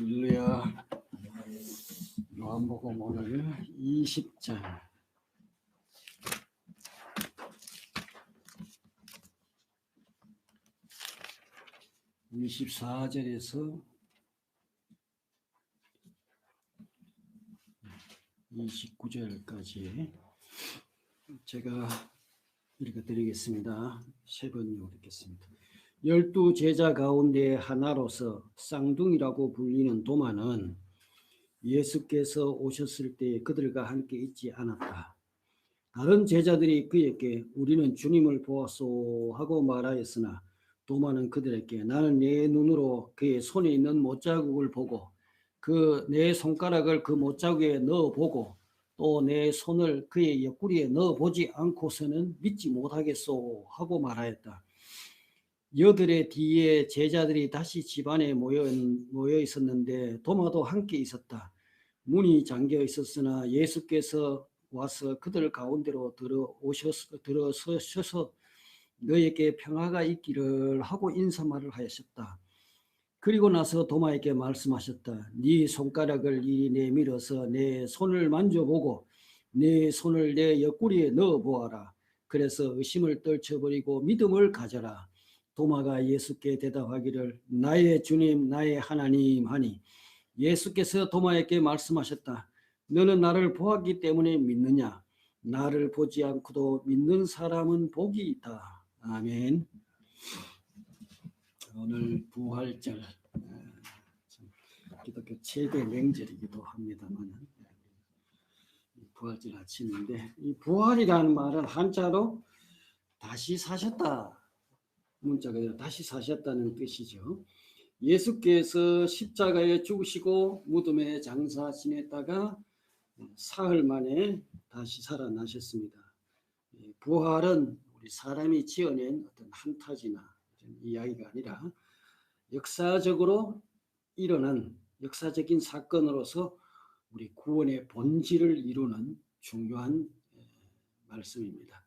할렐루야. 요한복음 오늘 20장 24절에서 29절까지 제가 읽어드리겠습니다. 세 번 읽겠습니다. 12 제자 가운데 하나로서 쌍둥이라고 불리는 도마는 예수께서 오셨을 때 그들과 함께 있지 않았다. 다른 제자들이 그에게 우리는 주님을 보았소 하고 말하였으나 도마는 그들에게 나는 내 눈으로 그의 손에 있는 못자국을 보고 내 손가락을 그 못자국에 넣어보고 또 내 손을 그의 옆구리에 넣어보지 않고서는 믿지 못하겠소 하고 말하였다. 여들의 뒤에 제자들이 다시 집안에 모여 있었는데 도마도 함께 있었다. 문이 잠겨 있었으나 예수께서 와서 그들 가운데로 들어서셔서 너에게 평화가 있기를 하고 인사말을 하셨다. 그리고 나서 도마에게 말씀하셨다. 네 손가락을 이리 내밀어서 내 손을 만져보고 내 손을 내 옆구리에 넣어보아라. 그래서 의심을 떨쳐버리고 믿음을 가져라. 도마가 예수께 대답하기를 나의 주님 나의 하나님 하니 예수께서 도마에게 말씀하셨다. 너는 나를 보았기 때문에 믿느냐? 나를 보지 않고도 믿는 사람은 복이 있다. 아멘. 오늘 부활절 기독교 최대 명절이기도 합니다만 부활절 아침인데 이 부활이라는 말은 한자로 다시 사셨다. 문자가 다시 사셨다는 뜻이죠. 예수께서 십자가에 죽으시고 무덤에 장사 지냈다가 사흘 만에 다시 살아나셨습니다. 부활은 우리 사람이 지어낸 어떤 판타지나 이야기가 아니라 역사적으로 일어난 역사적인 사건으로서 우리 구원의 본질을 이루는 중요한 말씀입니다.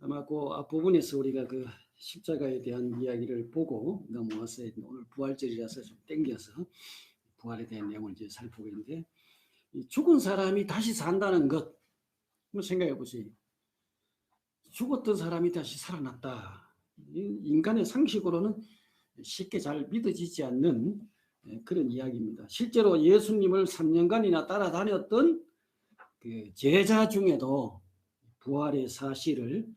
아마 그 앞부분에서 우리가 그 십자가에 대한 이야기를 보고 넘어왔어요. 오늘 부활절이라서 좀 땡겨서 부활에 대한 내용을 이제 살펴보겠는데 죽은 사람이 다시 산다는 것 한번 생각해 보세요. 죽었던 사람이 다시 살아났다. 인간의 상식으로는 쉽게 잘 믿어지지 않는 그런 이야기입니다. 실제로 예수님을 3년간이나 따라다녔던 그 제자 중에도 부활의 사실을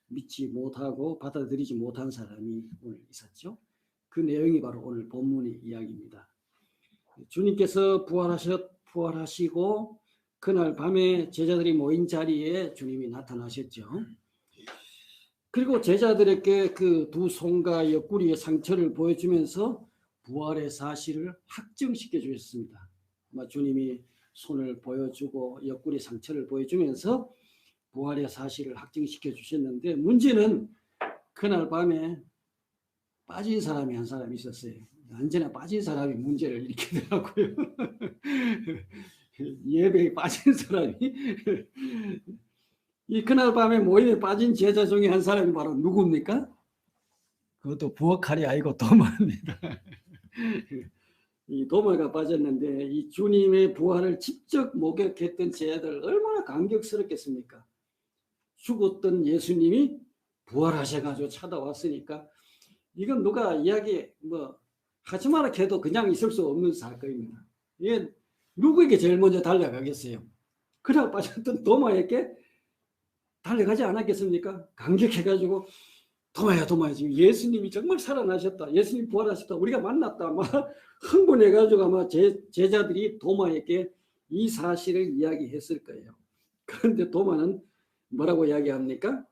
믿지 못하고 받아들이지 못한 사람이 오늘 있었죠. 그 내용이 바로 오늘 본문의 이야기입니다. 주님께서 부활하시고 그날 밤에 제자들이 모인 자리에 주님이 나타나셨죠. 그리고 제자들에게 그 두 손과 옆구리의 상처를 보여주면서 부활의 사실을 확정시켜 주셨습니다. 주님이 손을 보여주고 옆구리 상처를 보여주면서 부활의 사실을 확정시켜 주셨는데 문제는 그날 밤에 빠진 사람이 한 사람이 있었어요. 언제나 빠진 사람이 문제를 일으키더라고요. 예배에 빠진 사람이 이 그날 밤에 모임에 빠진 제자 중에 한 사람이 바로 누굽니까? 그것도 부엌칼이 아니고 도마입니다. 이 도마가 빠졌는데 이 주님의 부활을 직접 목격했던 제자들 얼마나 감격스럽겠습니까? 죽었던 예수님이 부활하셔가지고 찾아왔으니까 이건 누가 이야기 하지 마라 해도 그냥 있을 수 없는 사건입니다. 이게 누구에게 제일 먼저 달려가겠어요? 그러다 빠졌던 도마에게 달려가지 않았겠습니까? 감격해가지고 도마야 지금 예수님이 정말 살아나셨다. 예수님 부활하셨다. 우리가 만났다. 막 흥분해가지고 아마 제자들이 도마에게 이 사실을 이야기했을 거예요. 그런데 도마는 뭐라고 이야기합니까?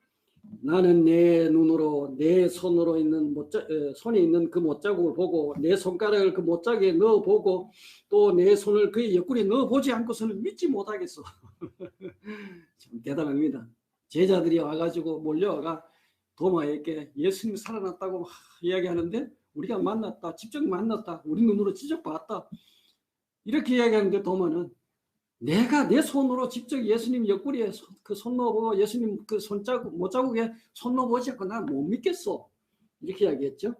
나는 내 눈으로 내 손으로 있는 손에 있는 그 못자국을 보고 내 손가락을 그 못자국에 넣어보고 또 내 손을 그의 옆구리에 넣어보지 않고서는 믿지 못하겠어. 참 대단합니다. 제자들이 와가지고 몰려와가 도마에게 예수님 살아났다고 이야기하는데 우리가 만났다. 직접 만났다. 우리 눈으로 직접 봤다. 이렇게 이야기하는데 도마는 내가 내 손으로 직접 예수님 옆구리에 그 손 넣어보고 예수님 그 못자국에 손 넣어보지 않고 난 못 믿겠어. 이렇게 이야기했죠.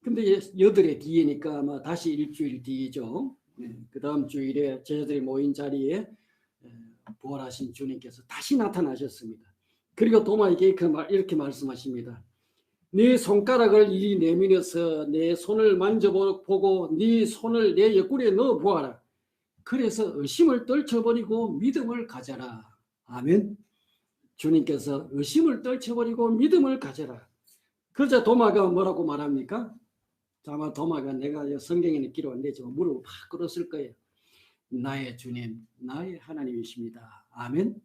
근데 여덟의 뒤에니까 아마 다시 일주일 뒤죠. 그 다음 주일에 제자들이 모인 자리에 부활하신 주님께서 다시 나타나셨습니다. 그리고 도마에게 이렇게 말씀하십니다. 네 손가락을 이리 내밀어서 내 손을 만져보고 네 손을 내 옆구리에 넣어 보아라. 그래서 의심을 떨쳐버리고 믿음을 가져라. 아멘. 주님께서 의심을 떨쳐버리고 믿음을 가져라. 그러자 도마가 뭐라고 말합니까? 아마 도마가 내가 성경에는 기록 안 되지만 무릎을 팍 꿇었을 거예요. 나의 주님, 나의 하나님이십니다. 아멘.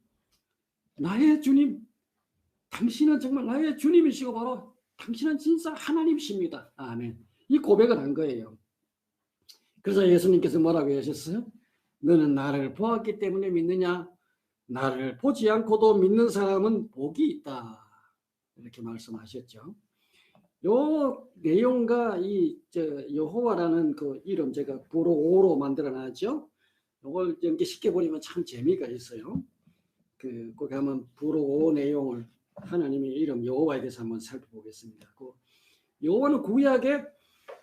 나의 주님, 당신은 정말 나의 주님이시고 바로 당신은 진짜 하나님이십니다. 아멘. 이 고백을 한 거예요. 그래서 예수님께서 뭐라고 하셨어요? 너는 나를 보았기 때문에 믿느냐? 나를 보지 않고도 믿는 사람은 복이 있다. 이렇게 말씀하셨죠. 요 내용과 이 여호와라는 그 이름 제가 부로오로 만들어놨죠. 이걸 연계시켜 보면 참 재미가 있어요. 거기 한번 부로오 내용을 하나님의 이름 여호와에 대해서 한번 살펴보겠습니다. 여호와는 구약에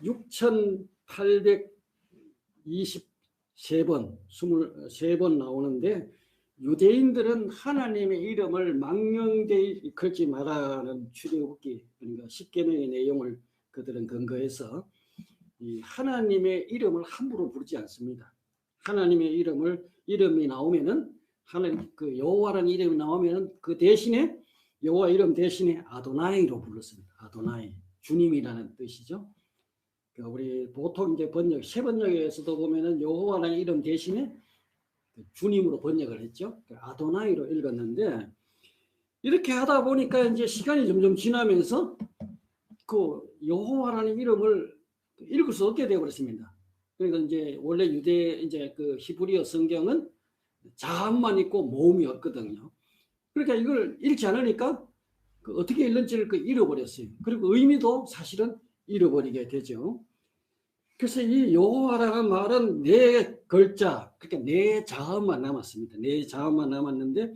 6,823번, 23번 나오는데 유대인들은 하나님의 이름을 망령되이 걸지 말라는 출애굽기 그러니까 십계명의 내용을 그들은 근거해서 이 하나님의 이름을 함부로 부르지 않습니다. 하나님의 이름이 나오면은 하나님 그 여호와라는 이름이 나오면은 그 대신에 여호와 이름 대신에 아도나이로 불렀습니다. 아도나이 주님이라는 뜻이죠. 우리 보통 이제 번역 새 번역에서도 보면은 여호와라는 이름 대신에 주님으로 번역을 했죠. 아도나이로 읽었는데 이렇게 하다 보니까 이제 시간이 점점 지나면서 그 여호와라는 이름을 읽을 수 없게 되어버렸습니다. 그러니까 이제 원래 이제 그 히브리어 성경은 자음만 있고 모음이 없거든요. 그러니까 이걸 읽지 않으니까 어떻게 읽는지를 잃어버렸어요. 그리고 의미도 사실은 잃어버리게 되죠. 그래서 이 여호와라는 말은 네 글자, 그러니까 네 자음만 남았습니다. 네 자음만 남았는데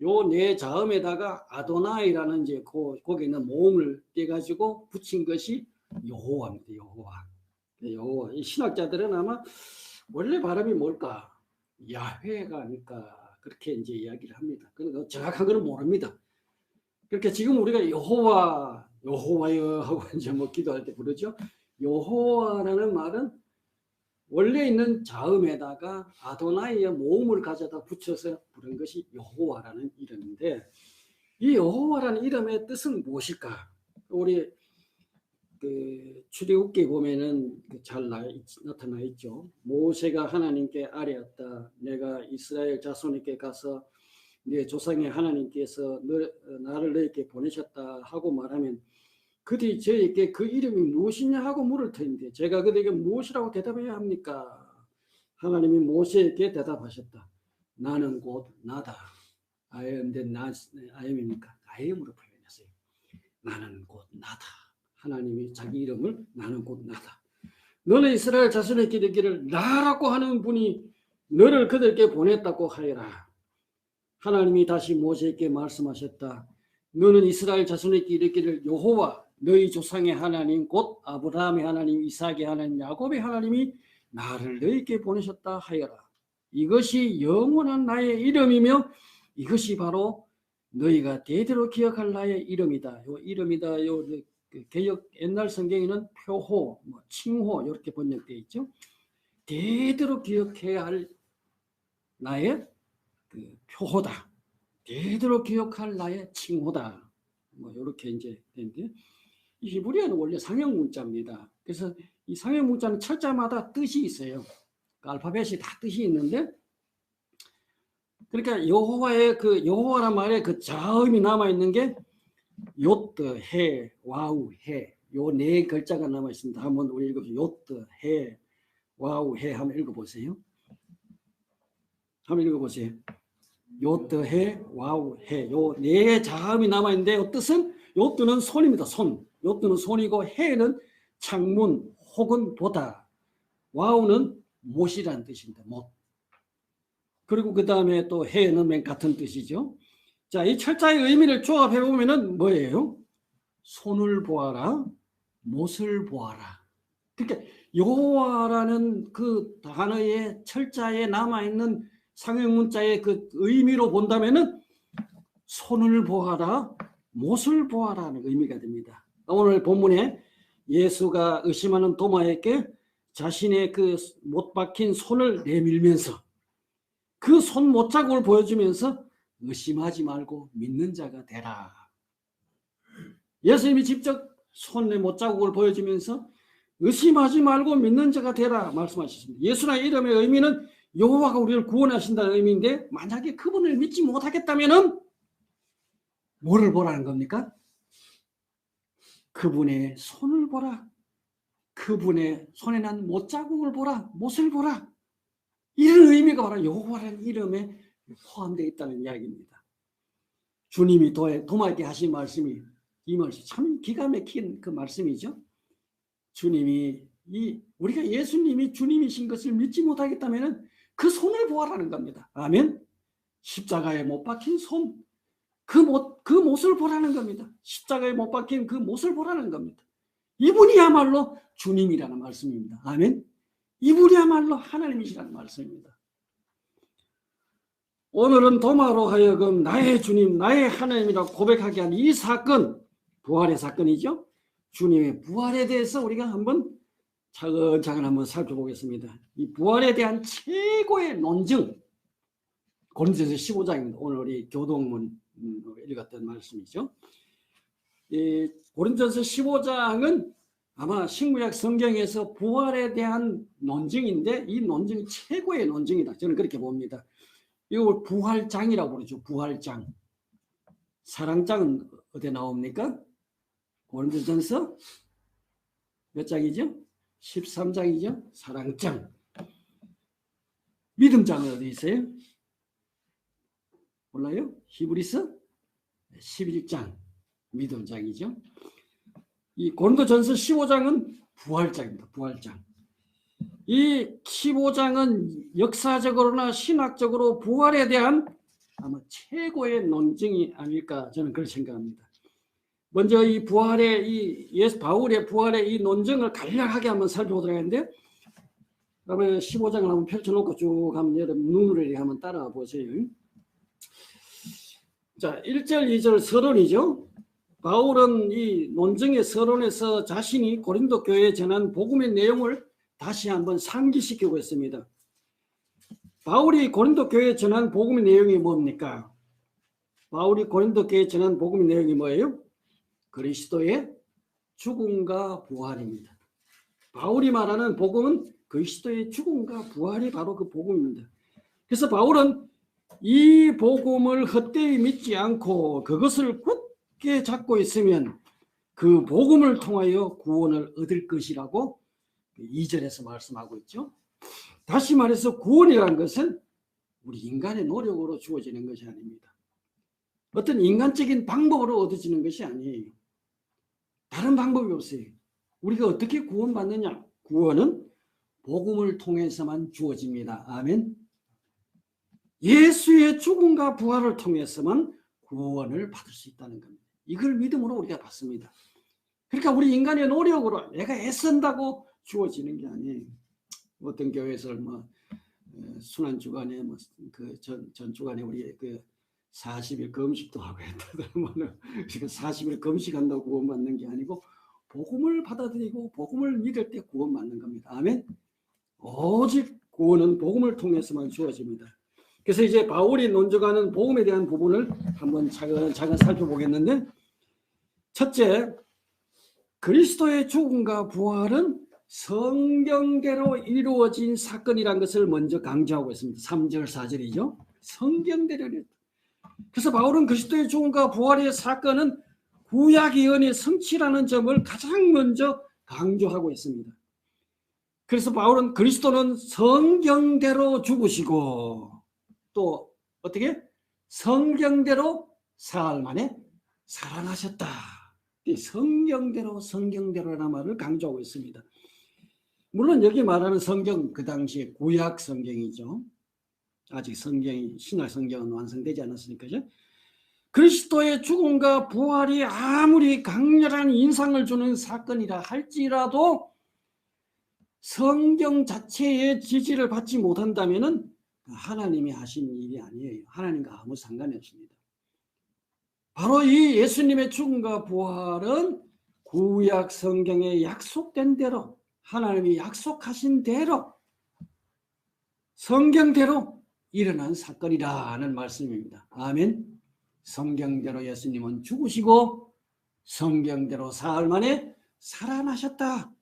요 네 자음에다가 아도나이라는 이제 거기 있는 모음을 떼가지고 붙인 것이 여호와입니다. 여호와. 이 신학자들은 아마 원래 발음이 뭘까? 야훼가 아닐까 그렇게 이제 이야기를 합니다. 그러니까 정확한 거는 모릅니다. 그렇게 지금 우리가 여호와여 하고 이제 뭐 기도할 때 부르죠. 여호와라는 말은 원래 있는 자음에다가 아도나이의 모음을 가져다 붙여서 부른 것이 여호와라는 이름인데 이 여호와라는 이름의 뜻은 무엇일까? 우리 출애굽기 보면은 잘 나타나 있죠. 모세가 하나님께 아뢰었다. 내가 이스라엘 자손에게 가서 네 조상의 하나님께서 나를 너에게 보내셨다 하고 말하면 그들이 저에게 그 이름이 무엇이냐 하고 물을 터인데 제가 그들에게 무엇이라고 대답해야 합니까? 하나님이 모세에게 대답하셨다. 나는 곧 나다. I am입니까? I am으로 표현했어요. 나는 곧 나다. 하나님이 자기 이름을 나는 곧 나다. 너는 이스라엘 자손에게 이르기를 나라고 하는 분이 너를 그들에게 보냈다고 하여라. 하나님이 다시 모세에게 말씀하셨다. 너는 이스라엘 자손에게 이르기를 여호와 너희 조상의 하나님 곧 아브라함의 하나님 이삭의 하나님 야곱의 하나님이 나를 너희에게 보내셨다 하여라. 이것이 영원한 나의 이름이며 이것이 바로 너희가 대대로 기억할 나의 이름이다. 요 이름이다. 요 개역 옛날 성경에는 표호, 칭호 이렇게 번역되어 있죠. 대대로 기억해야 할 나의 표호다. 대대로 기억할 나의 칭호다. 이렇게 이제 되는데 이 히브리어는 원래 상형 문자입니다. 그래서 이 상형 문자는 철자마다 뜻이 있어요. 알파벳이 다 뜻이 있는데 그러니까 여호와란 말에 그 자음이 남아 있는 게 요트, 해, 와우, 해. 요 네 글자가 남아 있습니다. 한번 우리 읽어보세요. 요트, 해, 와우, 해. 한번 읽어보세요. 요트, 해, 와우, 해. 요 네 자음이 남아 있는데 요 뜻은 요트는 손입니다. 손. 요트는 손이고 해는 창문 혹은 보다. 와우는 못이라는 뜻입니다. 못. 그리고 그 다음에 또 해는 맨 같은 뜻이죠. 자, 이 철자의 의미를 조합해 보면은 뭐예요? 손을 보아라. 못을 보아라. 그러니까 여호와라는 그 단어의 철자에 남아있는 상형문자의 그 의미로 본다면은 손을 보아라, 못을 보아라는 의미가 됩니다. 오늘 본문에 예수가 의심하는 도마에게 자신의 그 못 박힌 손을 내밀면서 그 손 못자국을 보여주면서 의심하지 말고 믿는 자가 되라. 예수님이 직접 손의 못자국을 보여주면서 의심하지 말고 믿는 자가 되라 말씀하셨습니다. 예수라는 이름의 의미는 여호와가 우리를 구원하신다는 의미인데, 만약에 그분을 믿지 못하겠다면 뭐를 보라는 겁니까? 그분의 손을 보라. 그분의 손에 난 못자국을 보라. 못을 보라. 이런 의미가 바로 여호와라는 이름에 포함되어 있다는 이야기입니다. 주님이 도마에게 하신 말씀이, 이 말씀 참 기가 막힌 그 말씀이죠. 주님이 우리가 예수님이 주님이신 것을 믿지 못하겠다면 그 손을 보아라는 겁니다. 아멘. 십자가에 못 박힌 손, 그 못을 보라는 겁니다. 십자가에 못 박힌 그 못을 보라는 겁니다. 이분이야말로 주님이라는 말씀입니다. 아멘. 이분이야말로 하나님이시라는 말씀입니다. 오늘은 도마로 하여금 나의 주님, 나의 하나님이라고 고백하게 한 이 사건, 부활의 사건이죠. 주님의 부활에 대해서 우리가 한번 차근차근 한번 살펴보겠습니다. 이 부활에 대한 최고의 논증, 고린도전서 15장입니다. 오늘 우리 교동문 읽었던 말씀이죠. 이 고린도전서 15장은 아마 신구약 성경에서 부활에 대한 논증인데, 이 논증이 최고의 논증이다. 저는 그렇게 봅니다. 이걸 부활장이라고 부르죠. 부활장. 사랑장은 어디 나옵니까? 고린도전서 몇 장이죠? 13장이죠. 사랑장. 믿음장은 어디 있어요? 몰라요? 히브리서 11장 믿음장이죠. 이 고린도전서 15장은 부활장입니다. 부활장. 이 15장은 역사적으로나 신학적으로 부활에 대한 아마 최고의 논증이 아닐까, 저는 그렇게 생각합니다. 먼저 이 부활의 바울의 부활의 이 논증을 간략하게 한번 살펴보도록 하는데, 그러면 15장을 한번 펼쳐놓고 쭉 한번 여러분 눈으로 한번 따라와 보세요. 자, 1절, 2절 서론이죠. 바울은 이 논증의 서론에서 자신이 고린도 교회에 전한 복음의 내용을 다시 한번 상기시키고 있습니다. 바울이 고린도 교회에 전한 복음의 내용이 뭡니까? 바울이 고린도 교회에 전한 복음의 내용이 뭐예요? 그리스도의 죽음과 부활입니다. 바울이 말하는 복음은 그리스도의 죽음과 부활이 바로 그 복음입니다. 그래서 바울은 이 복음을 헛되이 믿지 않고 그것을 굳게 잡고 있으면 그 복음을 통하여 구원을 얻을 것이라고 2절에서 말씀하고 있죠. 다시 말해서 구원이라는 것은 우리 인간의 노력으로 주어지는 것이 아닙니다. 어떤 인간적인 방법으로 얻어지는 것이 아니에요. 다른 방법이 없어요. 우리가 어떻게 구원받느냐? 구원은 복음을 통해서만 주어집니다. 아멘. 예수의 죽음과 부활을 통해서만 구원을 받을 수 있다는 겁니다. 이걸 믿음으로 우리가 받습니다. 그러니까 우리 인간의 노력으로 내가 애쓴다고 주어지는 게 아니에요. 어떤 교회에서 순환 주간에 전 주간에 우리 40일 금식도 하고 했다더만 40일 금식한다고 구원받는 게 아니고 복음을 받아들이고 복음을 믿을 때 구원받는 겁니다. 아멘. 오직 구원은 복음을 통해서만 주어집니다. 그래서 이제 바울이 논증하는 복음에 대한 부분을 한번 차근차근 살펴보겠는데, 첫째, 그리스도의 죽음과 부활은 성경대로 이루어진 사건이라는 것을 먼저 강조하고 있습니다. 3절 4절이죠. 성경대로. 그래서 바울은 그리스도의 죽음과 부활의 사건은 구약 예언의 성취라는 점을 가장 먼저 강조하고 있습니다. 그래서 바울은 그리스도는 성경대로 죽으시고 또 어떻게? 성경대로 사흘 만에 살아나셨다. 성경대로라는 말을 강조하고 있습니다. 물론 여기 말하는 성경, 그 당시에 구약 성경이죠. 아직 신약 성경은 완성되지 않았으니까요. 그리스도의 죽음과 부활이 아무리 강렬한 인상을 주는 사건이라 할지라도 성경 자체의 지지를 받지 못한다면 하나님이 하신 일이 아니에요. 하나님과 아무 상관이 없습니다. 바로 이 예수님의 죽음과 부활은 구약 성경에 약속된 대로, 하나님이 약속하신 대로, 성경대로 일어난 사건이라는 말씀입니다. 아멘. 성경대로 예수님은 죽으시고 성경대로 사흘 만에 살아나셨다.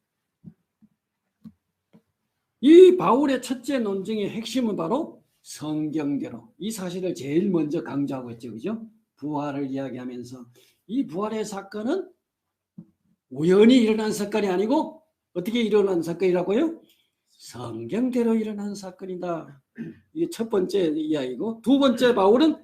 이 바울의 첫째 논증의 핵심은 바로 성경대로, 이 사실을 제일 먼저 강조하고 있죠. 그죠? 부활을 이야기하면서 이 부활의 사건은 우연히 일어난 사건이 아니고 어떻게 일어난 사건이라고요? 성경대로 일어난 사건이다. 이게 첫 번째 이야기고, 두 번째 바울은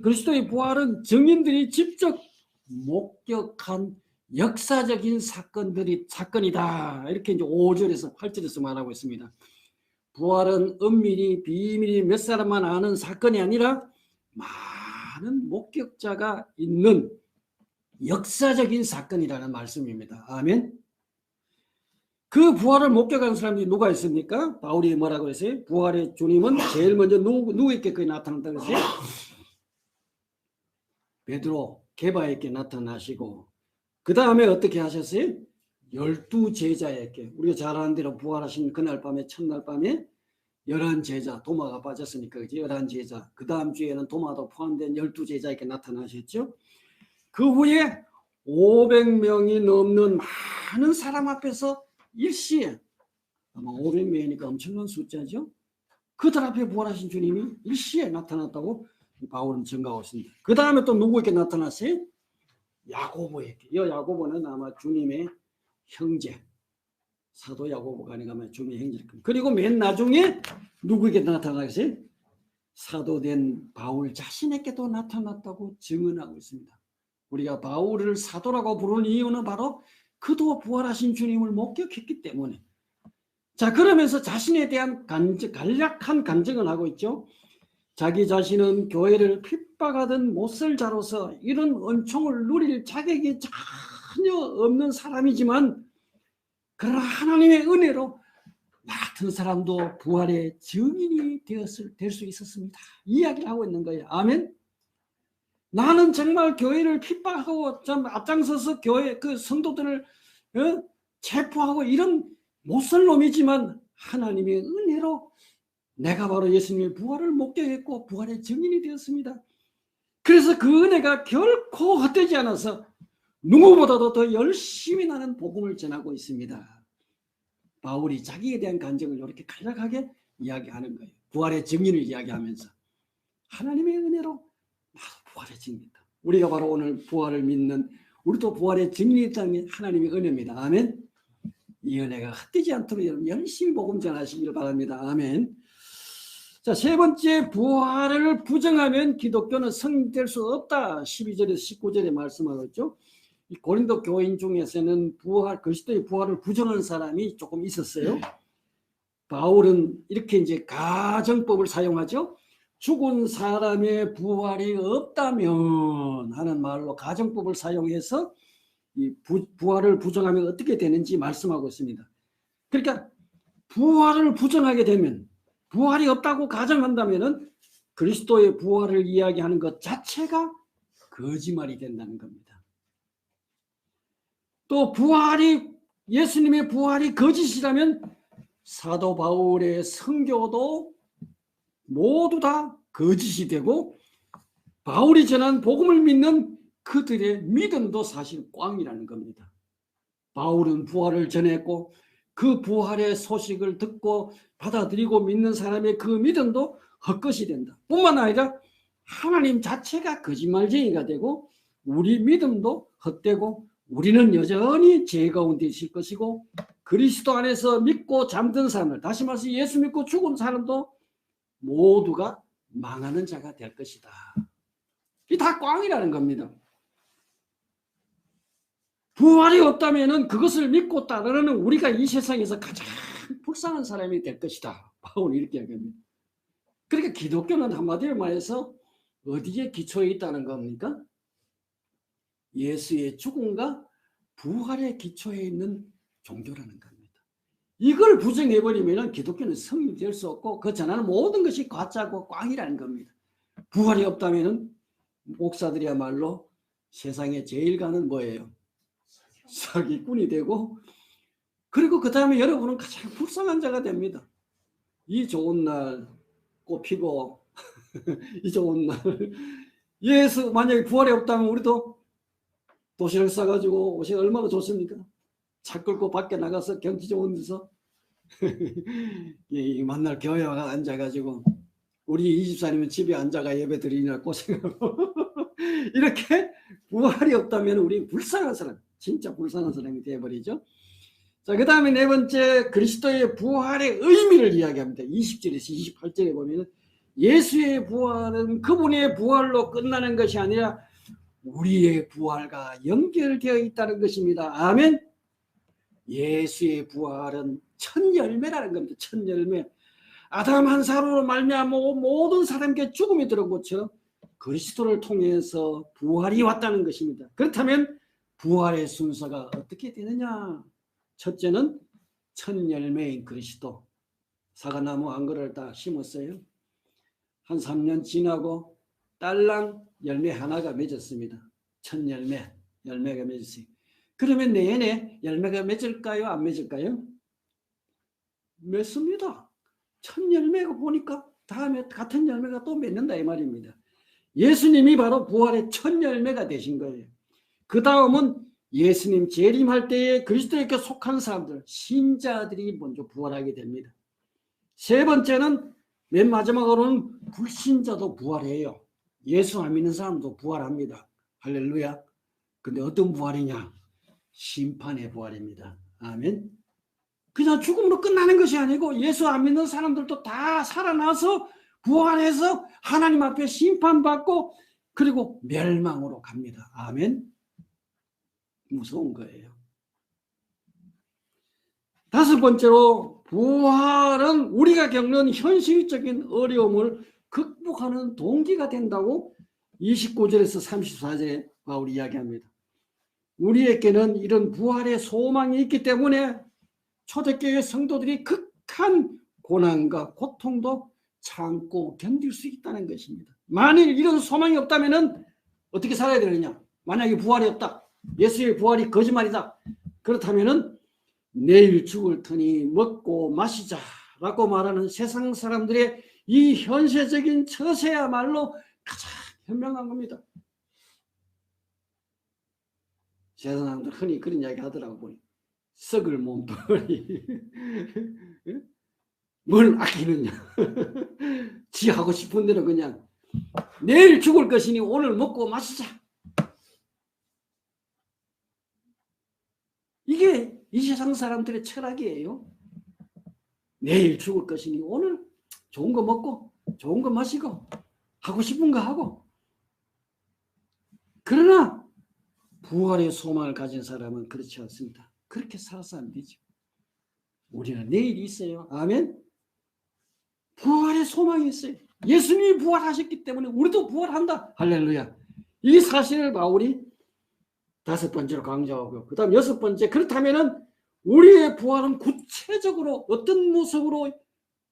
그리스도의 부활은 증인들이 직접 목격한 역사적인 사건이다. 이렇게 이제 5절에서 8절에서 말하고 있습니다. 부활은 은밀히 비밀이 몇 사람만 아는 사건이 아니라 많은 목격자가 있는 역사적인 사건이라는 말씀입니다. 아멘. 그 부활을 목격한 사람이 누가 있습니까? 바울이 뭐라고 했어요? 부활의 주님은 제일 먼저 누구에게 나타났다고 했어요? 베드로, 게바에게 나타나시고, 그 다음에 어떻게 하셨어요? 12제자에게, 우리가 잘 아는 대로 부활하신 그날 밤에, 첫날 밤에 11제자, 도마가 빠졌으니까, 그치? 11제자, 그 다음 주에는 도마도 포함된 12제자에게 나타나셨죠? 그 후에 500명이 넘는 많은 사람 앞에서 일시에, 아마 500명이니까 엄청난 숫자죠. 그들 앞에 부활하신 주님이 일시에 나타났다고 바울은 증거하고 있습니다. 그 다음에 또 누구에게 나타났어요? 야고보에게. 이 야고보는 아마 주님의 형제, 사도 야고보가 아닌가 하면 주님의 형제. 그리고 맨 나중에 누구에게 나타나겠어요? 사도된 바울 자신에게도 나타났다고 증언하고 있습니다. 우리가 바울을 사도라고 부르는 이유는 바로 그도 부활하신 주님을 목격했기 때문에. 자, 그러면서 자신에 대한 간략한 간증을 하고 있죠. 자기 자신은 교회를 핍박하던 못살자로서 이런 은총을 누릴 자격이 전혀 없는 사람이지만, 그러나 하나님의 은혜로 나 같은 사람도 부활의 증인이 될 수 있었습니다. 이야기를 하고 있는 거예요. 아멘. 나는 정말 교회를 핍박하고 좀 앞장서서 교회 그 성도들을 체포하고 이런 못살 놈이지만 하나님의 은혜로 내가 바로 예수님의 부활을 목격했고 부활의 증인이 되었습니다. 그래서 그 은혜가 결코 헛되지 않아서 누구보다도 더 열심히 나는 복음을 전하고 있습니다. 바울이 자기에 대한 간증을 이렇게 간략하게 이야기하는 거예요. 부활의 증인을 이야기하면서 하나님의 은혜로 나도 부활의 증인이다. 우리가 바로 오늘 부활을 믿는, 우리도 부활의 증인이 있다는 게 하나님의 은혜입니다. 아멘. 이 은혜가 헛되지 않도록 여러분 열심히 복음 전하시길 바랍니다. 아멘. 자, 세 번째, 부활을 부정하면 기독교는 성립될 수 없다. 12절에서 19절에 말씀하고 있죠. 이 고린도 교인 중에서는 그리스도의 부활을 부정하는 사람이 조금 있었어요. 바울은 이렇게 이제 가정법을 사용하죠. 죽은 사람의 부활이 없다면 하는 말로 가정법을 사용해서 이 부활을 부정하면 어떻게 되는지 말씀하고 있습니다. 그러니까 부활을 부정하게 되면, 부활이 없다고 가정한다면 그리스도의 부활을 이야기하는 것 자체가 거짓말이 된다는 겁니다. 또 예수님의 부활이 거짓이라면 사도 바울의 선교도 모두 다 거짓이 되고, 바울이 전한 복음을 믿는 그들의 믿음도 사실 꽝이라는 겁니다. 바울은 부활을 전했고 그 부활의 소식을 듣고 받아들이고 믿는 사람의 그 믿음도 헛것이 된다. 뿐만 아니라 하나님 자체가 거짓말쟁이가 되고 우리 믿음도 헛되고 우리는 여전히 죄 가운데 있을 것이고, 그리스도 안에서 믿고 잠든 사람들, 다시 말해서 예수 믿고 죽은 사람도 모두가 망하는 자가 될 것이다. 이 다 꽝이라는 겁니다. 부활이 없다면 그것을 믿고 따르는 우리가 이 세상에서 가장 불쌍한 사람이 될 것이다. 바울이 이렇게 얘기합니다. 그러니까 기독교는 한마디로 말해서 어디에 기초해 있다는 겁니까? 예수의 죽음과 부활에 기초해 있는 종교라는 겁니다. 이걸 부정해버리면 기독교는 성립될 수 없고 그 전하는 모든 것이 가짜고 꽝이라는 겁니다. 부활이 없다면 목사들이야말로 세상에 제일 가는 뭐예요? 사기꾼이 되고, 그리고 그 다음에 여러분은 가장 불쌍한 자가 됩니다. 이 좋은 날 꽃피고 이 좋은 날 예수 만약에 부활이 없다면 우리도 도시락 싸가지고 오시면 얼마나 좋습니까? 차 끌고 밖에 나가서 경치 좋은 데서 만날 교회에 앉아가지고 우리 24님은 집에 앉아가 예배 드리느라 고생하고 이렇게 부활이 없다면 우리 불쌍한 사람, 진짜 불쌍한 사람이 되어버리죠. 자, 그 다음에 네 번째, 그리스도의 부활의 의미를 이야기합니다. 20절에서 28절에 보면 예수의 부활은 그분의 부활로 끝나는 것이 아니라 우리의 부활과 연결되어 있다는 것입니다. 아멘. 예수의 부활은 첫 열매라는 겁니다. 첫 열매. 아담 한 사람으로 말미암아 모든 사람에게 죽음이 들어고쳐 그리스도를 통해서 부활이 왔다는 것입니다. 그렇다면 부활의 순서가 어떻게 되느냐? 첫째는 첫 열매인 그리스도. 사과나무 한 그루를 다 심었어요. 한 3년 지나고 딸랑 열매 하나가 맺었습니다. 첫 열매가 맺었어요. 그러면 내년에 열매가 맺을까요? 안 맺을까요? 맺습니다. 첫 열매가 보니까 다음에 같은 열매가 또 맺는다 이 말입니다. 예수님이 바로 부활의 첫 열매가 되신 거예요. 그 다음은 예수님 재림할 때에 그리스도에게 속한 사람들, 신자들이 먼저 부활하게 됩니다. 세 번째는 맨 마지막으로는 불신자도 부활해요. 예수 안 믿는 사람도 부활합니다. 할렐루야. 근데 어떤 부활이냐? 심판의 부활입니다. 아멘. 그냥 죽음으로 끝나는 것이 아니고 예수 안 믿는 사람들도 다 살아나서 부활해서 하나님 앞에 심판받고 그리고 멸망으로 갑니다. 아멘. 무서운 거예요. 다섯 번째로 부활은 우리가 겪는 현실적인 어려움을 극복하는 동기가 된다고 29절에서 34절에 바울이 이야기합니다. 우리에게는 이런 부활의 소망이 있기 때문에 초대교회 성도들이 극한 고난과 고통도 참고 견딜 수 있다는 것입니다. 만일 이런 소망이 없다면 어떻게 살아야 되느냐? 만약에 부활이 없다. 예수의 부활이 거짓말이다. 그렇다면 내일 죽을 터니 먹고 마시자라고 말하는 세상 사람들의 이 현세적인 처세야말로 가장 현명한 겁니다. 세상 사람들 흔히 그런 이야기 하더라고 보니. 썩을 몸뚱아리. 뭘 아끼느냐. 지 하고 싶은 대로 그냥 내일 죽을 것이니 오늘 먹고 마시자. 이게 이 세상 사람들의 철학이에요. 내일 죽을 것이니 오늘 좋은 거 먹고 좋은 거 마시고 하고 싶은 거 하고. 그러나 부활의 소망을 가진 사람은 그렇지 않습니다. 그렇게 살아서 안 되죠. 우리는 내일이 있어요. 아멘. 부활의 소망이 있어요. 예수님이 부활하셨기 때문에 우리도 부활한다. 할렐루야. 이 사실을 바울이 다섯 번째로 강조하고요. 그 다음 여섯 번째, 그렇다면 우리의 부활은 구체적으로 어떤 모습으로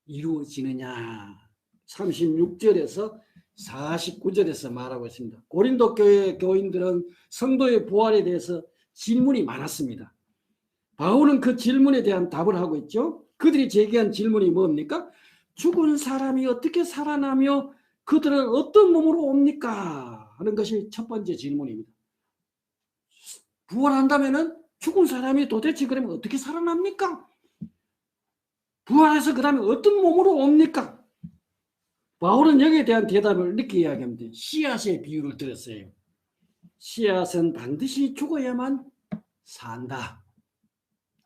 이루어지느냐. 36절에서 49절에서 말하고 있습니다. 고린도 교회 교인들은 성도의 부활에 대해서 질문이 많았습니다. 바울은 그 질문에 대한 답을 하고 있죠. 그들이 제기한 질문이 뭡니까? 죽은 사람이 어떻게 살아나며 그들은 어떤 몸으로 옵니까? 하는 것이 첫 번째 질문입니다. 부활한다면 죽은 사람이 도대체 그러면 어떻게 살아납니까? 부활해서 그 다음에 어떤 몸으로 옵니까? 바울은 여기에 대한 대답을 이렇게 이야기합니다. 씨앗의 비유를 들었어요. 씨앗은 반드시 죽어야만 산다.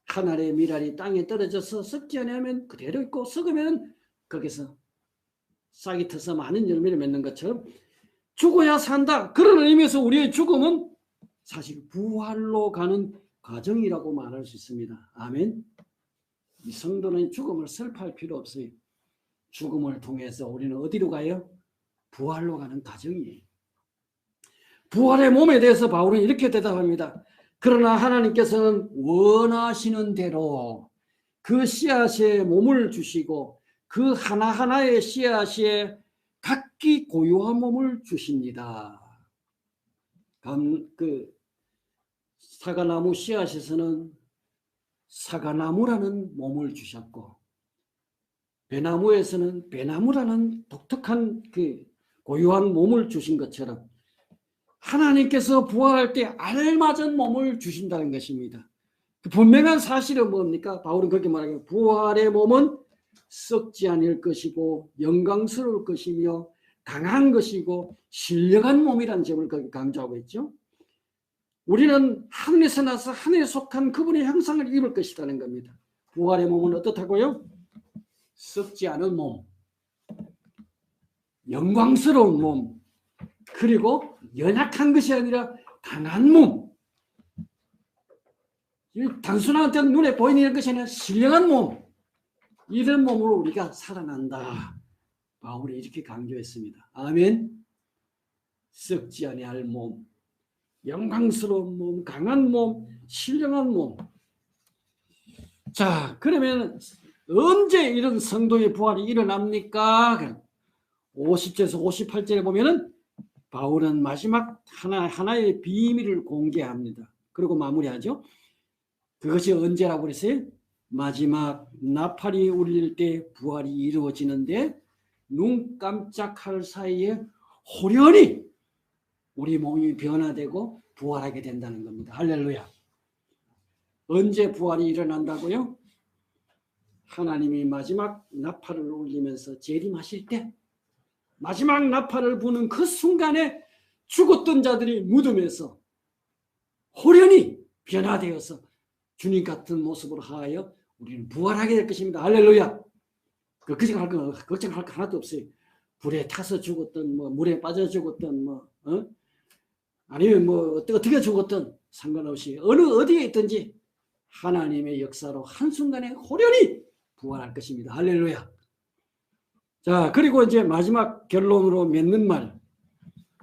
한 알의 밀알이 땅에 떨어져서 썩지 않으면 그대로 있고 썩으면 거기서 싹이 터서 많은 열매를 맺는 것처럼 죽어야 산다. 그런 의미에서 우리의 죽음은 사실 부활로 가는 과정이라고 말할 수 있습니다. 아멘. 이 성도는 죽음을 슬퍼할 필요 없어요. 죽음을 통해서 우리는 어디로 가요? 부활로 가는 과정이에요. 부활의 몸에 대해서 바울은 이렇게 대답합니다. 그러나 하나님께서는 원하시는 대로 그 씨앗에 몸을 주시고 그 하나하나의 씨앗에 각기 고유한 몸을 주십니다. 그 사과나무 씨앗에서는 사과나무라는 몸을 주셨고, 배나무에서는 배나무라는 독특한 그 고유한 몸을 주신 것처럼 하나님께서 부활할 때 알맞은 몸을 주신다는 것입니다. 분명한 사실은 뭡니까? 바울은 그렇게 말하기를 부활의 몸은 썩지 않을 것이고 영광스러울 것이며 강한 것이고 신령한 몸이라는 점을 거기 강조하고 있죠. 우리는 하늘에서 나서 하늘에 속한 그분의 형상을 입을 것이라는 겁니다. 부활의 몸은 어떻다고요? 썩지 않은 몸, 영광스러운 몸, 그리고 연약한 것이 아니라 강한 몸. 단순한 어떤 눈에 보이는 것이 아니라 신령한 몸. 이런 몸으로 우리가 살아난다. 바울이 이렇게 강조했습니다. 아멘. 썩지 아니할 몸, 영광스러운 몸, 강한 몸, 신령한 몸. 자, 그러면 언제 이런 성도의 부활이 일어납니까? 50절에서 58절에 보면은 바울은 마지막 하나의 비밀을 공개합니다. 그리고 마무리하죠. 그것이 언제라고 그랬어요? 마지막 나팔이 울릴 때 부활이 이루어지는데 눈 깜짝할 사이에 호련히 우리 몸이 변화되고 부활하게 된다는 겁니다. 할렐루야. 언제 부활이 일어난다고요? 하나님이 마지막 나팔을 울리면서 재림하실 때, 마지막 나팔을 부는 그 순간에 죽었던 자들이 무덤에서 호련히 변화되어서 주님 같은 모습으로 하여 우리는 부활하게 될 것입니다. 할렐루야. 걱정할 거 하나도 없어요. 불에 타서 죽었던, 물에 빠져 죽었던, 아니면 어떻게 죽었던 상관없이 어디에 있든지 하나님의 역사로 한순간에 호련히 부활할 것입니다. 할렐루야. 자, 그리고 이제 마지막 결론으로 맺는 말.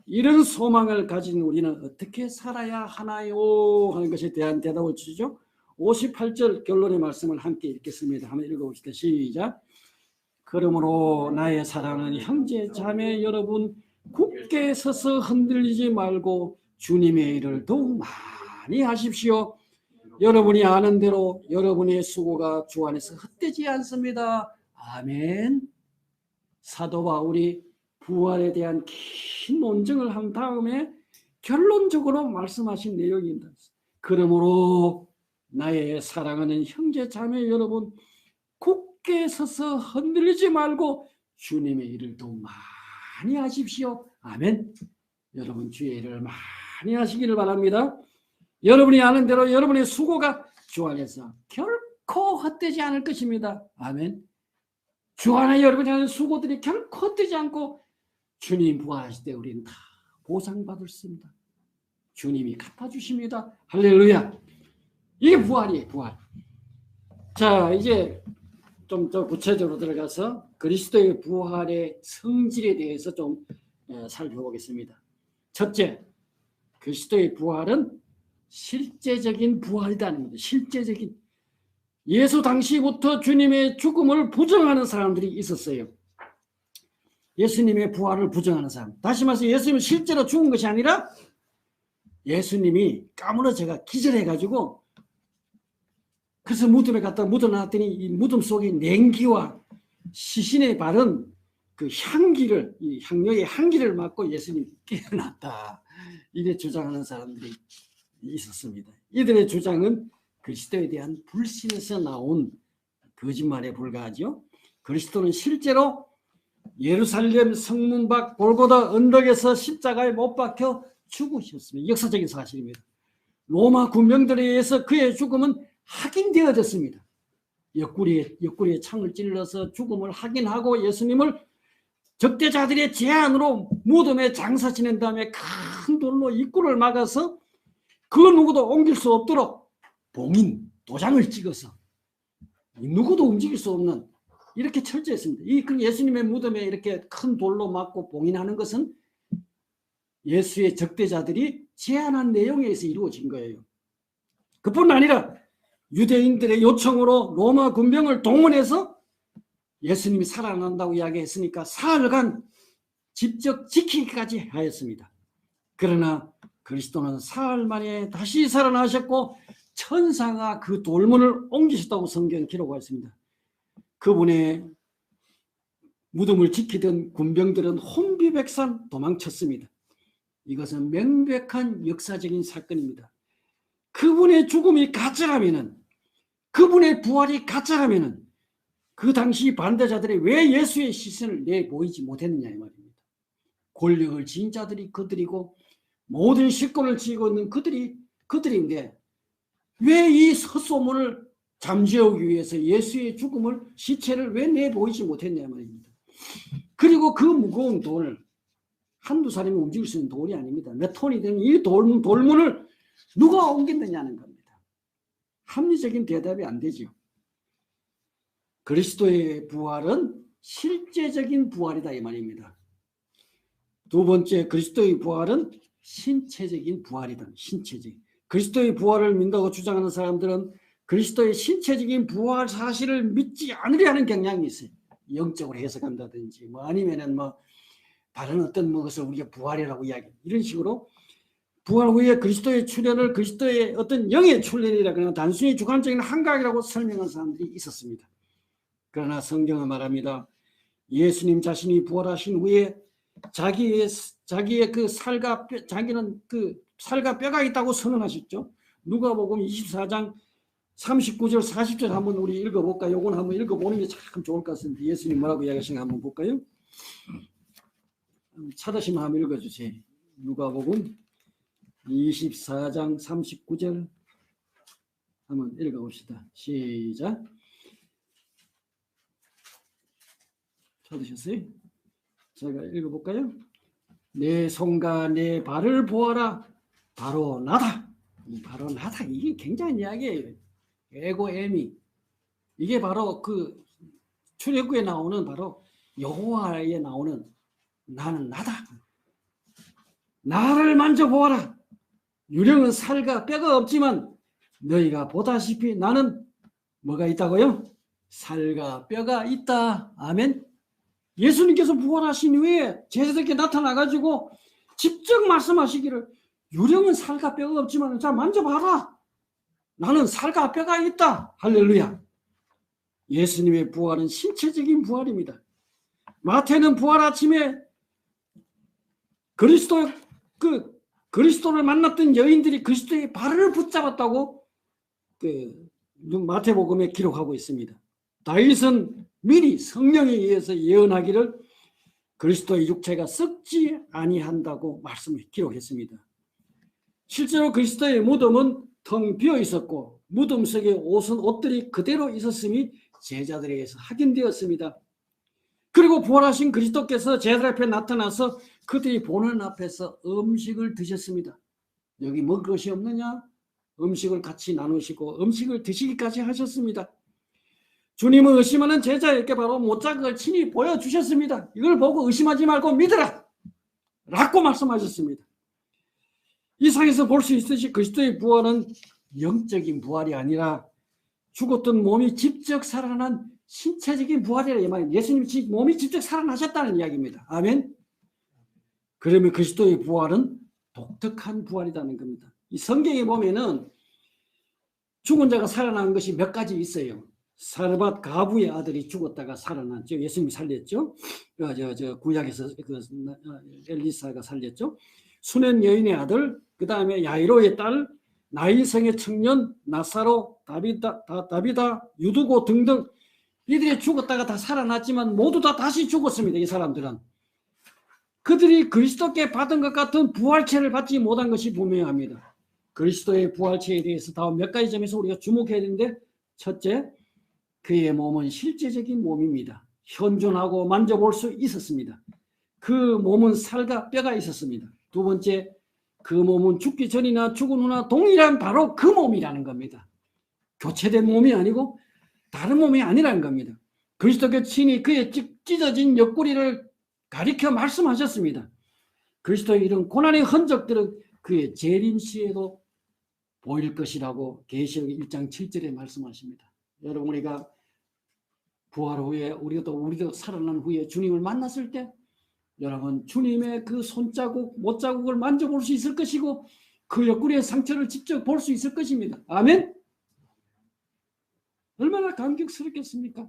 이런 소망을 가진 우리는 어떻게 살아야 하나요? 하는 것에 대한 대답을 주죠. 58절 결론의 말씀을 함께 읽겠습니다. 한번 읽어봅시다. 시작. 그러므로 나의 사랑하는 형제 자매 여러분, 굳게 서서 흔들리지 말고 주님의 일을 더욱 많이 하십시오. 여러분이 아는 대로 여러분의 수고가 주 안에서 헛되지 않습니다. 아멘. 사도 바울이 부활에 대한 긴 논증을 한 다음에 결론적으로 말씀하신 내용입니다. 그러므로 나의 사랑하는 형제 자매 여러분, 굳게 서서 흔들리지 말고 주님의 일을 더 많이 하십시오. 아멘. 여러분 주의 일을 많이 하시기를 바랍니다. 여러분이 아는 대로 여러분의 수고가 주 안에서 결코 헛되지 않을 것입니다. 아멘. 주 안에 여러분이 하는 수고들이 결코 헛되지 않고 주님 부활하실 때 우리는 다 보상받을 수 있습니다. 주님이 갚아주십니다. 할렐루야. 이게 부활이에요. 부활. 자, 이제 좀 더 구체적으로 들어가서 그리스도의 부활의 성질에 대해서 좀 살펴보겠습니다. 첫째, 그리스도의 부활은 실제적인 부활이라는 겁니다. 실제적인. 예수 당시부터 주님의 죽음을 부정하는 사람들이 있었어요. 예수님의 부활을 부정하는 사람. 다시 말해서 예수님은 실제로 죽은 것이 아니라 예수님이 까무러져가 기절해가지고 그래서 무덤에 갖다 묻어놨더니 이 무덤 속에 냉기와 시신에 바른 그 향기를, 이 향료의 향기를 맡고 예수님이 깨어났다. 이래 주장하는 사람들이 있었습니다. 이들의 주장은 그리스도에 대한 불신에서 나온 거짓말에 불과하죠. 그리스도는 실제로 예루살렘 성문 밖 골고다 언덕에서 십자가에 못 박혀 죽으셨습니다. 역사적인 사실입니다. 로마 군병들에 의해서 그의 죽음은 확인되어졌습니다. 옆구리에 창을 찔러서 죽음을 확인하고 예수님을 적대자들의 제안으로 무덤에 장사 지낸 다음에 큰 돌로 입구를 막아서 그 누구도 옮길 수 없도록 봉인, 도장을 찍어서 누구도 움직일 수 없는 이렇게 철저했습니다. 그 예수님의 무덤에 이렇게 큰 돌로 맞고 봉인하는 것은 예수의 적대자들이 제안한 내용에 의해서 이루어진 거예요. 그뿐 아니라 유대인들의 요청으로 로마 군병을 동원해서 예수님이 살아난다고 이야기했으니까 사흘간 직접 지키기까지 하였습니다. 그러나 그리스도는 사흘 만에 다시 살아나셨고 천사가 그 돌문을 옮기셨다고 성경에 기록하였습니다. 그분의 무덤을 지키던 군병들은 혼비백산 도망쳤습니다. 이것은 명백한 역사적인 사건입니다. 그분의 죽음이 가짜라면은, 그분의 부활이 가짜라면은 그 당시 반대자들이 왜 예수의 시선을 내보이지 못했느냐 이 말입니다. 권력을 지닌 자들이 그들이고 모든 실권을 쥐고 있는 그들인데 왜 이 헛소문을 잠재우기 위해서 예수의 죽음을 시체를 왜 내보이지 못했냐 말입니다. 그리고 그 무거운 돌을 한두 사람이 움직일 수 있는 돌이 아닙니다. 몇 톤이 되는 이 돌문을 누가 옮긴느냐는 겁니다. 합리적인 대답이 안 되죠. 그리스도의 부활은 실제적인 부활이다 이 말입니다. 두 번째, 그리스도의 부활은 신체적인 부활이다. 신체적인. 그리스도의 부활을 믿는다고 주장하는 사람들은 그리스도의 신체적인 부활 사실을 믿지 않으려 하는 경향이 있어요. 영적으로 해석한다든지 아니면은 다른 어떤 것을 우리가 부활이라고 이야기 이런 식으로 부활 후에 그리스도의 출현을 그리스도의 어떤 영의 출현이라 그러나 단순히 주관적인 한각이라고 설명한 사람들이 있었습니다. 그러나 성경은 말합니다. 예수님 자신이 부활하신 후에 자기의 그 살과 뼈, 자기는 그 살과 뼈가 있다고 선언하셨죠. 누가복음 24장 39절 40절 한번 우리 읽어볼까요? 요건 한번 읽어보는 게 참 좋을 것 같습니다. 예수님 뭐라고 이야기하시는가 한번 볼까요? 찾으시면 한번 읽어주세요. 누가복음 24장 39절 한번 읽어봅시다. 시작. 찾으셨어요? 제가 읽어볼까요? 내 손과 내 발을 보아라. 바로 나다. 바로 나다. 이게 굉장한 이야기예요. 에고 에미. 이게 바로 그 출애굽에 나오는 바로 여호와에 나오는 나는 나다. 나를 만져보아라. 유령은 살과 뼈가 없지만 너희가 보다시피 나는 뭐가 있다고요? 살과 뼈가 있다. 아멘. 예수님께서 부활하신 후에 제자들에게 나타나가지고 직접 말씀하시기를 유령은 살과 뼈가 없지만 자 만져봐라. 나는 살과 뼈가 있다. 할렐루야. 예수님의 부활은 신체적인 부활입니다. 마태는 부활 아침에 그리스도를 만났던 여인들이 그리스도의 발을 붙잡았다고 마태복음에 기록하고 있습니다. 다윗은 미리 성령에 의해서 예언하기를 그리스도의 육체가 썩지 아니한다고 말씀을 기록했습니다. 실제로 그리스도의 무덤은 텅 비어 있었고 무덤 속에 옷들이 그대로 있었음이 제자들에 의해서 확인되었습니다. 그리고 부활하신 그리스도께서 제자들 앞에 나타나서 그들이 보는 앞에서 음식을 드셨습니다. 여기 먹을 것이 없느냐? 음식을 같이 나누시고 음식을 드시기까지 하셨습니다. 주님은 의심하는 제자에게 바로 못자국을 친히 보여주셨습니다. 이걸 보고 의심하지 말고 믿으라 라고 말씀하셨습니다. 이 상에서 볼 수 있듯이 그리스도의 부활은 영적인 부활이 아니라 죽었던 몸이 직접 살아난 신체적인 부활이라 이 말입니다. 예수님이 몸이 직접 살아나셨다는 이야기입니다. 아멘. 그러면 그리스도의 부활은 독특한 부활이라는 겁니다. 이 성경에 보면은 죽은 자가 살아난 것이 몇 가지 있어요. 사르밧 가부의 아들이 죽었다가 살아났죠. 예수님이 살렸죠. 구약에서 엘리사가 살렸죠. 수낸 여인의 아들, 그 다음에 야이로의 딸, 나인성의 청년, 나사로, 다비다, 유두고 등등 이들이 죽었다가 다 살아났지만 모두 다 다시 죽었습니다. 이 사람들은. 그들이 그리스도께 받은 것 같은 부활체를 받지 못한 것이 분명합니다. 그리스도의 부활체에 대해서 다음 몇 가지 점에서 우리가 주목해야 되는데, 첫째, 그의 몸은 실제적인 몸입니다. 현존하고 만져볼 수 있었습니다. 그 몸은 살과 뼈가 있었습니다. 두 번째, 그 몸은 죽기 전이나 죽은 후나 동일한 바로 그 몸이라는 겁니다. 교체된 몸이 아니고 다른 몸이 아니라는 겁니다. 그리스도께 친히 그의 찢어진 옆구리를 가리켜 말씀하셨습니다. 그리스도의 이런 고난의 흔적들은 그의 재림시에도 보일 것이라고 계시록 1장 7절에 말씀하십니다. 여러분, 우리가 부활 후에 우리도 살아난 후에 주님을 만났을 때 여러분, 주님의 그 손자국, 못자국을 만져볼 수 있을 것이고 그 옆구리의 상처를 직접 볼 수 있을 것입니다. 아멘. 얼마나 감격스럽겠습니까?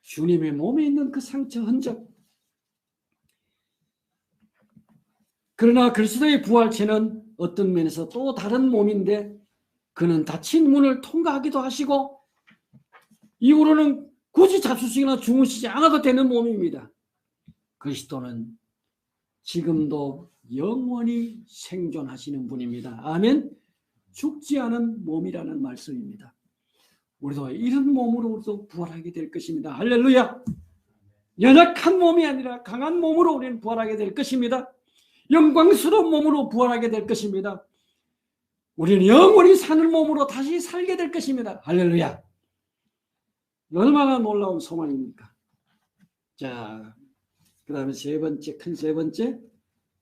주님의 몸에 있는 그 상처 흔적. 그러나 그리스도의 부활체는 어떤 면에서 또 다른 몸인데 그는 닫힌 문을 통과하기도 하시고 이후로는 굳이 잡수시거나 주무시지 않아도 되는 몸입니다. 그리스도는 지금도 영원히 생존하시는 분입니다. 아멘. 죽지 않은 몸이라는 말씀입니다. 우리도 이런 몸으로 우리도 부활하게 될 것입니다. 할렐루야. 연약한 몸이 아니라 강한 몸으로 우리는 부활하게 될 것입니다. 영광스러운 몸으로 부활하게 될 것입니다. 우리는 영원히 사는 몸으로 다시 살게 될 것입니다. 할렐루야. 얼마나 놀라운 소망입니까? 자, 그 다음에 큰 세 번째,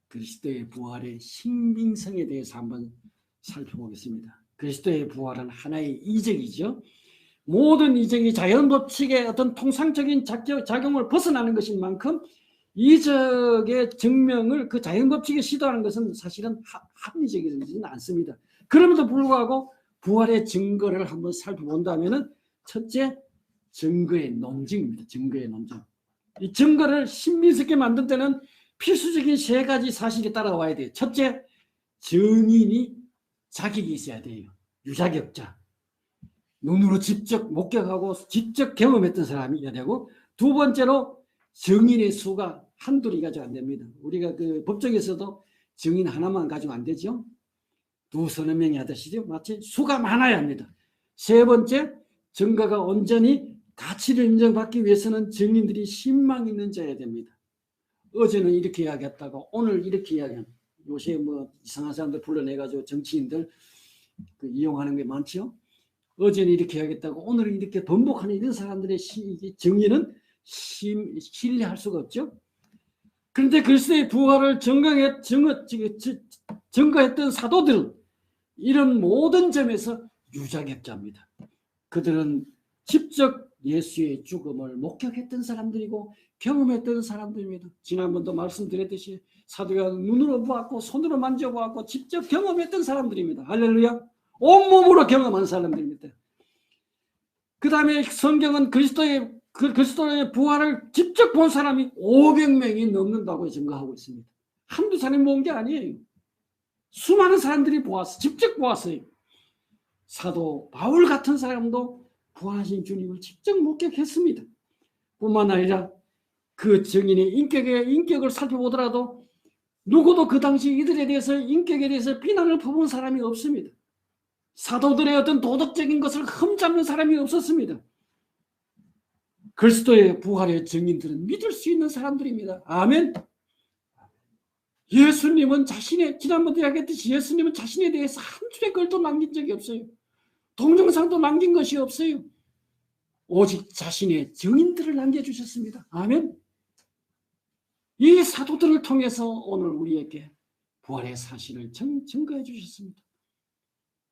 그리스도의 부활의 신빙성에 대해서 한번 살펴보겠습니다. 그리스도의 부활은 하나의 이적이죠. 모든 이적이 자연 법칙의 어떤 통상적인 작용을 벗어나는 것인 만큼 이적의 증명을 그 자연 법칙에 시도하는 것은 사실은 합리적이지는 않습니다. 그럼에도 불구하고 부활의 증거를 한번 살펴본다면은 첫째, 증거의 논증입니다. 증거의 논증. 이 증거를 신비스럽게 만들 때는 필수적인 세 가지 사실이 따라와야 돼요. 첫째, 증인이 자격이 있어야 돼요. 유자격자. 눈으로 직접 목격하고 직접 경험했던 사람이어야 되고, 두 번째로 증인의 수가 한둘이 가지고 안 됩니다. 우리가 그 법정에서도 증인 하나만 가지고 안 되죠. 두서너 명이 하듯이 마치 수가 많아야 합니다. 세 번째, 증거가 온전히 가치를 인정받기 위해서는 증인들이 신망 있는 자여야 됩니다. 어제는 이렇게 이야기했다고 오늘 이렇게 이야기합니다. 요새 뭐 이상한 사람들 불러내가지고 정치인들 그 이용하는 게 많죠. 어제는 이렇게 이야기했다고 오늘은 이렇게 번복하는 이런 사람들의 정의는 신뢰할 수가 없죠. 그런데 그리스도의 부활을 증거했던 사도들은 이런 모든 점에서 유자격자입니다. 그들은 직접 예수의 죽음을 목격했던 사람들이고 경험했던 사람들입니다. 지난번도 말씀드렸듯이 사도가 눈으로 보았고 손으로 만져보았고 직접 경험했던 사람들입니다. 할렐루야. 온몸으로 경험한 사람들입니다. 그 다음에 성경은 그리스도의 부활을 직접 본 사람이 500명이 넘는다고 증거하고 있습니다. 한두 사람이 본 게 아니에요. 수많은 사람들이 직접 보았어요. 사도 바울 같은 사람도 부활하신 주님을 직접 목격했습니다. 뿐만 아니라 그 증인의 인격을 살펴보더라도 누구도 그 당시 이들에 대해서 인격에 대해서 비난을 퍼부은 사람이 없습니다. 사도들의 어떤 도덕적인 것을 흠잡는 사람이 없었습니다. 그리스도의 부활의 증인들은 믿을 수 있는 사람들입니다. 아멘. 예수님은 지난번에 이야기했듯이 예수님은 자신에 대해서 한 줄의 글도 남긴 적이 없어요. 동영상도 남긴 것이 없어요. 오직 자신의 증인들을 남겨주셨습니다. 아멘. 이 사도들을 통해서 오늘 우리에게 부활의 사실을 증거해 주셨습니다.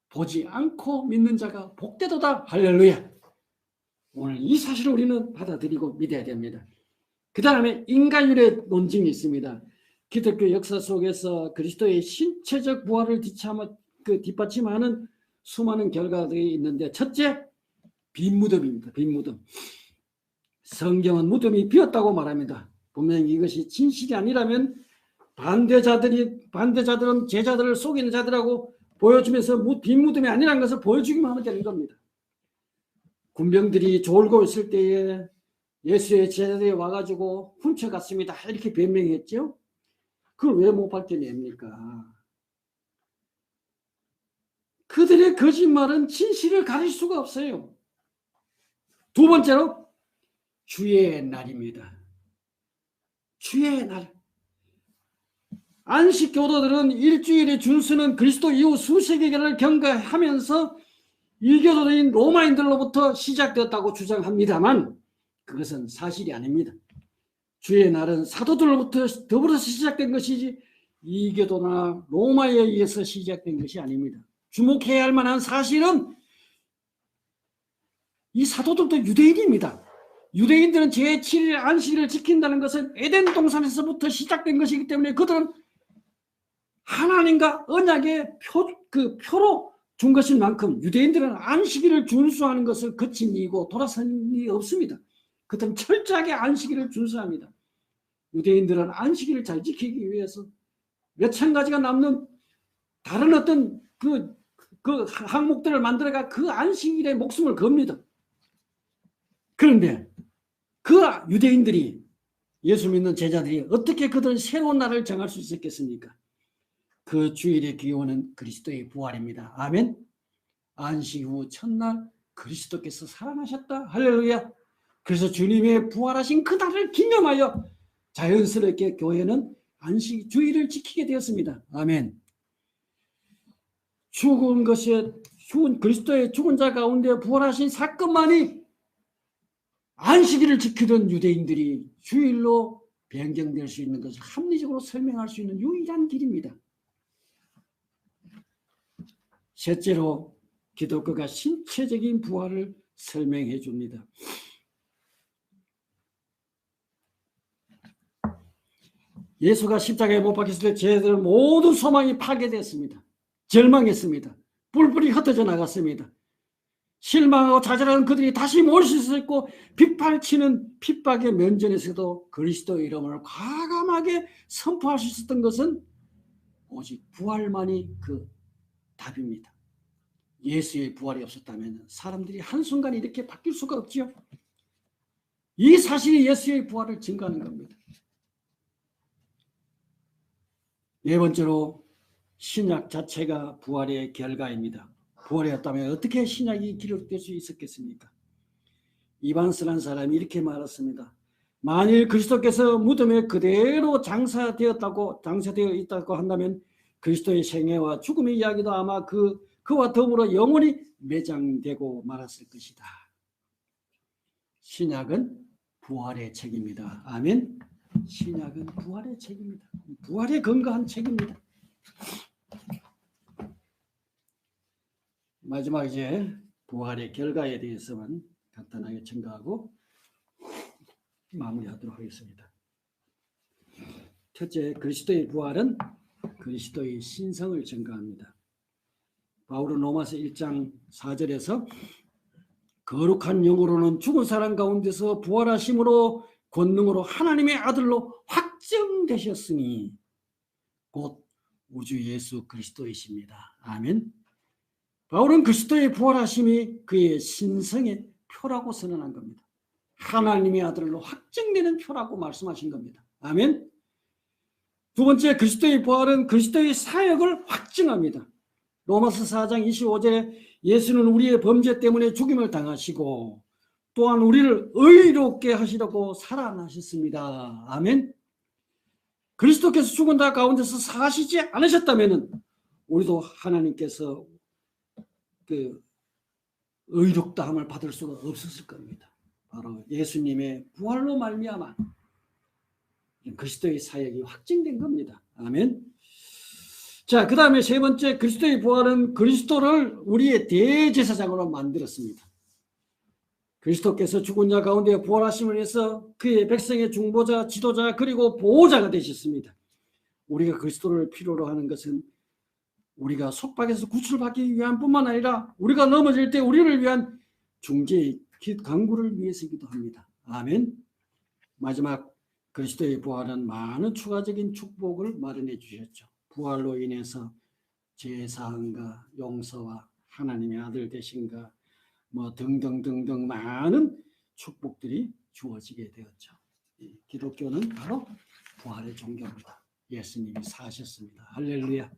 보지 않고 믿는 자가 복되도다. 할렐루야. 오늘 이 사실을 우리는 받아들이고 믿어야 됩니다. 그 다음에 인간율의 논증이 있습니다. 기독교 역사 속에서 그리스도의 신체적 부활을 뒷받침하는 수많은 결과들이 있는데 첫째, 빈 무덤입니다. 빈 무덤. 성경은 무덤이 비었다고 말합니다. 분명히 이것이 진실이 아니라면 반대자들은 제자들을 속이는 자들하고 보여주면서 빈 무덤이 아니라는 것을 보여주기만 하면 되는 겁니다. 군병들이 졸고 있을 때에 예수의 제자들이 와가지고 훔쳐갔습니다. 이렇게 변명했죠. 그걸 왜 못 밝혀냅니까? 그들의 거짓말은 진실을 가릴 수가 없어요. 두 번째로 주의 날입니다. 주의 날. 안식 교도들은 일주일의 준수는 그리스도 이후 수세기를 경과하면서 이교도인 로마인들로부터 시작되었다고 주장합니다만 그것은 사실이 아닙니다. 주의 날은 사도들로부터 더불어서 시작된 것이지 이교도나 로마에 의해서 시작된 것이 아닙니다. 주목해야 할 만한 사실은 이 사도들도 유대인입니다. 유대인들은 제7일 안식일을 지킨다는 것은 에덴 동산에서부터 시작된 것이기 때문에 그들은 하나님과 언약의 표로 준 것인 만큼 유대인들은 안식일을 준수하는 것을 거친 이고 돌아선 일이 없습니다. 그들은 철저하게 안식일을 준수합니다. 유대인들은 안식일을 잘 지키기 위해서 몇천 가지가 남는 다른 어떤 그 항목들을 만들어가 그 안식일에 목숨을 겁니다. 그런데 그 유대인들이 예수 믿는 제자들이 어떻게 그들 새로운 날을 정할 수 있었겠습니까? 그 주일의 기원은 그리스도의 부활입니다. 아멘. 안식 후 첫날 그리스도께서 살아나셨다. 할렐루야. 그래서 주님의 부활하신 그 날을 기념하여 자연스럽게 교회는 안식 주일을 지키게 되었습니다. 아멘. 죽은 그리스도의 죽은 자 가운데 부활하신 사건만이 안식일을 지키던 유대인들이 주일로 변경될 수 있는 것을 합리적으로 설명할 수 있는 유일한 길입니다. 셋째로 기독교가 신체적인 부활을 설명해 줍니다. 예수가 십자가에 못 박혔을 때 제자들 모든 소망이 파괴됐습니다. 절망했습니다. 뿔뿔이 흩어져 나갔습니다. 실망하고 좌절하는 그들이 다시 모일 수 있었고 빗발치는 핍박의 면전에서도 그리스도의 이름을 과감하게 선포할 수 있었던 것은 오직 부활만이 그 답입니다. 예수의 부활이 없었다면 사람들이 한순간 이렇게 바뀔 수가 없지요. 이 사실이 예수의 부활을 증거하는 겁니다. 네 번째로 신약 자체가 부활의 결과입니다. 부활이 없다면 어떻게 신약이 기록될 수 있었겠습니까? 이반스라는 사람이 이렇게 말했습니다. 만일 그리스도께서 무덤에 그대로 장사되어 있다고 한다면 그리스도의 생애와 죽음의 이야기도 아마 그와 더불어 영원히 매장되고 말았을 것이다. 신약은 부활의 책입니다. 아멘. 신약은 부활의 책입니다. 부활에 근거한 책입니다. 마지막 이제 부활의 결과에 대해서만 간단하게 증거하고 마무리하도록 하겠습니다. 첫째, 그리스도의 부활은 그리스도의 신성을 증거합니다. 바울은 로마서 1장 4절에서 거룩한 영으로는 죽은 사람 가운데서 부활하심으로 권능으로 하나님의 아들로 확정되셨으니 곧 우주 예수 그리스도이십니다. 아멘. 바울은 그리스도의 부활하심이 그의 신성의 표라고 선언한 겁니다. 하나님의 아들로 확정되는 표라고 말씀하신 겁니다. 아멘. 두 번째, 그리스도의 부활은 그리스도의 사역을 확증합니다. 로마서 4장 25절에 예수는 우리의 범죄 때문에 죽임을 당하시고 또한 우리를 의롭게 하시려고 살아나셨습니다. 아멘. 그리스도께서 죽은 자 가운데서 사시지 않으셨다면 우리도 하나님께서 그 의롭다함을 받을 수가 없었을 겁니다. 바로 예수님의 부활로 말미암아 그리스도의 사역이 확증된 겁니다. 아멘. 자, 그 다음에 세 번째, 그리스도의 부활은 그리스도를 우리의 대제사장으로 만들었습니다. 그리스도께서 죽은 자 가운데 부활하심을 위해서 그의 백성의 중보자, 지도자, 그리고 보호자가 되셨습니다. 우리가 그리스도를 필요로 하는 것은 우리가 속박에서 구출받기 위한 뿐만 아니라 우리가 넘어질 때 우리를 위한 중재의 강구를 위해서이기도 합니다. 아멘. 마지막, 그리스도의 부활은 많은 추가적인 축복을 마련해 주셨죠. 부활로 인해서 제사함과 용서와 하나님의 아들 되신가 등등등등 많은 축복들이 주어지게 되었죠. 기독교는 바로 부활의 종교입니다. 예수님이 사셨습니다. 할렐루야.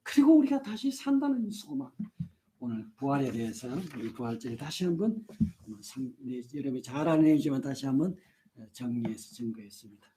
그리고 우리가 다시 산다는 소망. 오늘 부활에 대해서 우리 부활절에 다시 한번 여러분이 잘 아는 얘기지만 다시 한번 정리해서 증거했습니다.